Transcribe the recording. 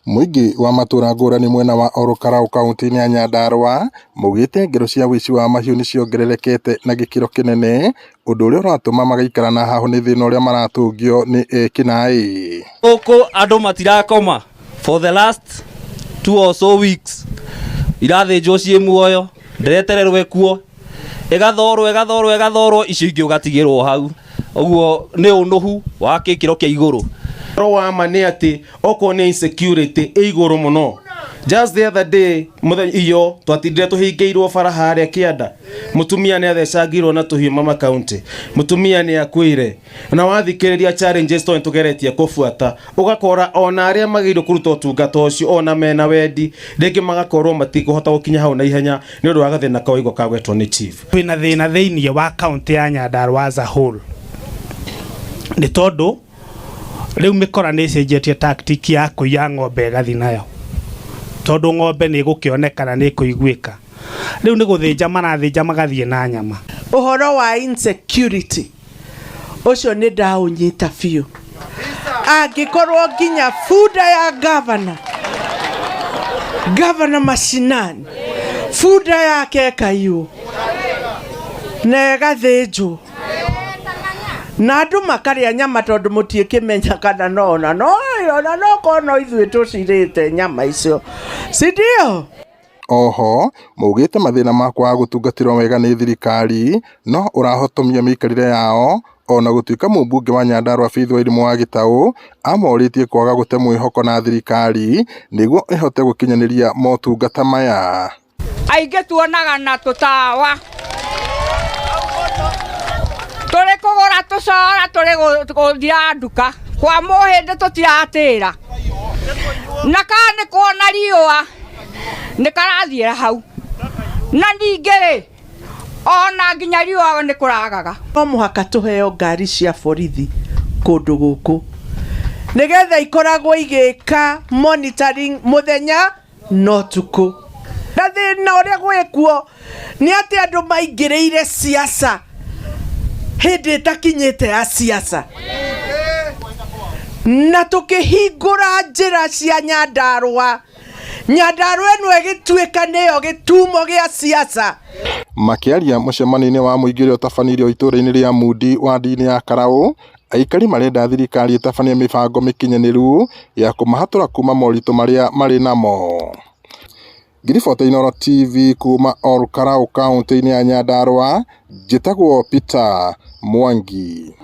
Muingi wa matura ngurani mwena wa Olkarau kaunti-ini ya Nyandarua mugite ngero cia wici wa mahiu ni ciongererekete na gikiro kinene undu uria uratuma magaikara na hahu ni thina uria maratungio ni ekinai. Guku andu matirakoma for the last 2 or so weeks. Irathinjwo cie muoyo ndiretererwe kuo igathorwo icio ingi ugatigirwo hau. Oguo ni unuhu wa gikiro kia iguru. Wa mani ati oko ni insecurity iguru muno. Just the other day iyo twatindire tuhingeirwo farahare kianda mutumia ni athecangirwo na tuhiu Mama County, mutumia ni akuire na wathikiriria challenges to tugeretie kufuata ugakora ona aria magirwo kuruta utungata ucio ona mena wendi ringi magakorwo matikuhota gukinya hau na ihenya ni undu wa gathina kawigo kagwetwo ni chief. Kwina thina thiini wa county ya Nyandarua as a whole ni tondu riu mikora ni cenjetie tactic ya kuiya ng'ombe gathi nayo tondu ng'ombe ni gukionekana ni kuiguika. Riu ni guthinja marathinja magathie na nyama. Uhoro wa insecurity ucio ni ndaunyita biu angikorwo nginya fuda ya governor mashinani fuda yake kayu na gathinjwo na andu makaria nyama tondu mutiikimenya kana no kono ithuĩ tucirĩte nyama icio si ndio. Oho mugite mathina makwa gutungatirwo wega ni thirikari no urahotomia mikarire yao ona gutuika mumbunge wa Nyandarua Faith Wairimu wa Gitau amoritie kwaga gute mwihoko na thirikari niguo ihote gukinyaniria motungata maya. Aingi tuonaga na tutawa turi kugura tucora turi guthia nduka kwa muhindi tutiratira na kana kuona riua ni karathiira hau na ningiri ona nginya riua ni kuragaga. No muhaka tuheo ngari cia borithi kundu guku nigetha ikoragwo igika monitoring muthenya no tuku. Na thina uria gwikuo ni ati andu maingiriire siasa hindi takinyite ya siasa na tukihingura njira cia Nyandarua eno igituika niyo gitumo gia siasa. Makiaria mucemanio-ini wa muingi uria utabanirio itura-ini ria Mudi wa ndini ya Karau, aikari marenda thirikari itabanie mibango mikinyaniru ya kumahatura kuma moritu maria mari namo. Ngiriboti Inooro TV kuma Olkarau kaunti-ini ya Nyandarua, njitagwo Peter Mwangi.